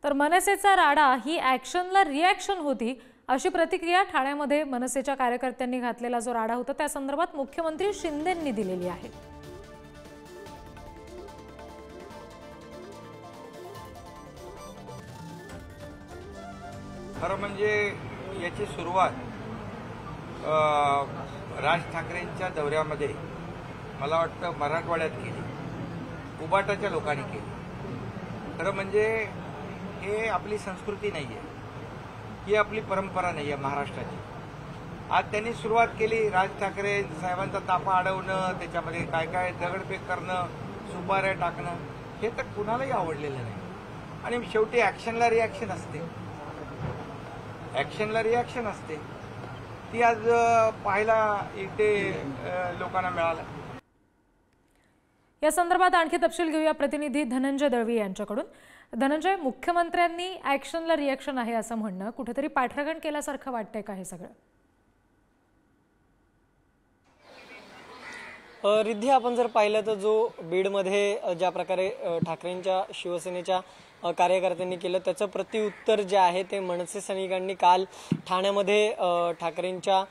तर मनसेचा राडा ही ॲक्शनला रिॲक्शन होती अशी प्रतिक्रिया ठाण्यामध्ये मनसेच्या कार्यकर्त्यांनी घातलेला जो राडा होता त्या संदर्भात मुख्यमंत्री शिंदेंनी दिलेली आहे। खरं म्हणजे याची सुरुवात राज ठाकरेंच्या दौऱ्यामध्ये मला वाटतं मराठवाड्यात केली, उबाटाच्या लोकांनी केली। खरं म्हणजे हे आपली संस्कृती नाही आहे, ही आपली परंपरा नाही आहे महाराष्ट्राची। आज त्यांनी सुरुवात केली राज ठाकरे साहेबांचा ताफा अडवणं, त्याच्यामध्ये काय काय दगडफेक करणं, सुपाऱ्या टाकणं, हे तर कुणालाही आवडलेलं नाही। आणि शेवटी ॲक्शनला रिॲक्शन असते, ॲक्शनला रिॲक्शन असते, ती आज पाहायला इथे लोकांना मिळालं। या संदर्भात आणखी तपशील घेऊया प्रतिनिधी धनंजय दळवी यांच्याकडून। धनंजय, मुख्यमंत्र्यांनी ॲक्शनला रिॲक्शन आहे असं म्हणणं कुठेतरी पाठराखण केल्यासारखं वाटतंय का हे सगळं? रिद्धी, आपण जर पाहिलं तर जो बीडमध्ये ज्या प्रकारे ठाकरेंच्या शिवसेनेच्या कार्यकर्त्यांनी केलं त्याचं प्रत्युत्तर जे आहे ते मनसे सैनिकांनी काल ठाण्यामध्ये ठाकरेंच्या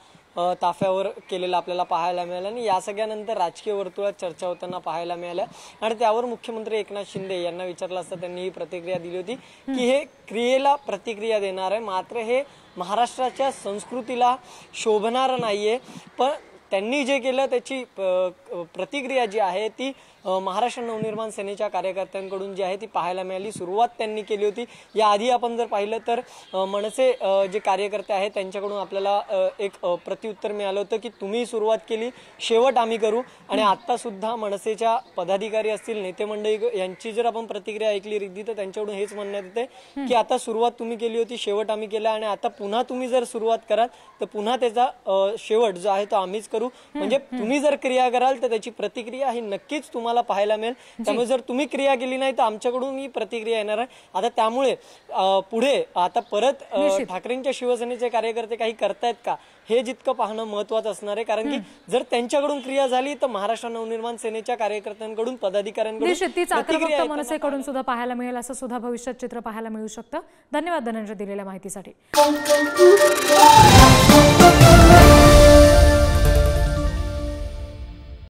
ताफ्यावर केलेलं आपल्याला पाहायला मिळालं आणि या सगळ्यानंतर राजकीय वर्तुळात चर्चा होताना पाहायला मिळाल्या आणि त्यावर मुख्यमंत्री एकनाथ शिंदे यांना विचारलं असता त्यांनी ही प्रतिक्रिया दिली होती की हे क्रियेला प्रतिक्रिया देणार आहे, मात्र हे महाराष्ट्राच्या संस्कृतीला शोभणारं नाहीये। पण त्यांनी जे केलं त्याची प्रतिक्रिया जी आहे ती महाराष्ट्र नवनिर्माण सेनेच्या कार्यकर्त्यांकडून जी आहे ती पाहायला मिळाली। सुरुवात त्यांनी केली होती, याआधी आपण जर पाहिलं तर मनसे जे कार्यकर्ते आहेत त्यांच्याकडून आपल्याला एक प्रत्युत्तर मिळालं होतं की तुम्ही सुरुवात केली, शेवट आम्ही करू। आणि आता सुद्धा मनसेच्या पदाधिकारी असतील, नेते मंडळी यांची जर आपण प्रतिक्रिया ऐकली रिद्धी तर त्यांच्याकडून हेच म्हणण्यात येते की आता सुरुवात तुम्ही केली होती, शेवट आम्ही केला आणि आता पुन्हा तुम्ही जर सुरुवात कराल तर पुन्हा त्याचा शेवट जो आहे तो आम्हीच करू। म्हणजे तुम्ही जर क्रिया कराल तर त्याची प्रतिक्रिया ही नक्कीच तुम्हाला पाहायला मिळेल। त्यामुळे जर तुम्ही क्रिया केली नाही तर आमच्याकडून ही प्रतिक्रिया येणार आहे। आता त्यामुळे पुढे आता परत ठाकरेंच्या शिवसेनेचे कार्यकर्ते काही करतायत का हे जितकं पाहणं महत्त्वाचं असणार आहे, कारण की जर त्यांच्याकडून क्रिया झाली तर महाराष्ट्र नवनिर्माण सेनेच्या कार्यकर्त्यांकडून, पदाधिकाऱ्यांकडून मनसेकडून सुद्धा पाहायला मिळेल असं सुद्धा भविष्यात चित्र पाहायला मिळू शकतं। धन्यवाद धनंजय दिलेल्या माहितीसाठी।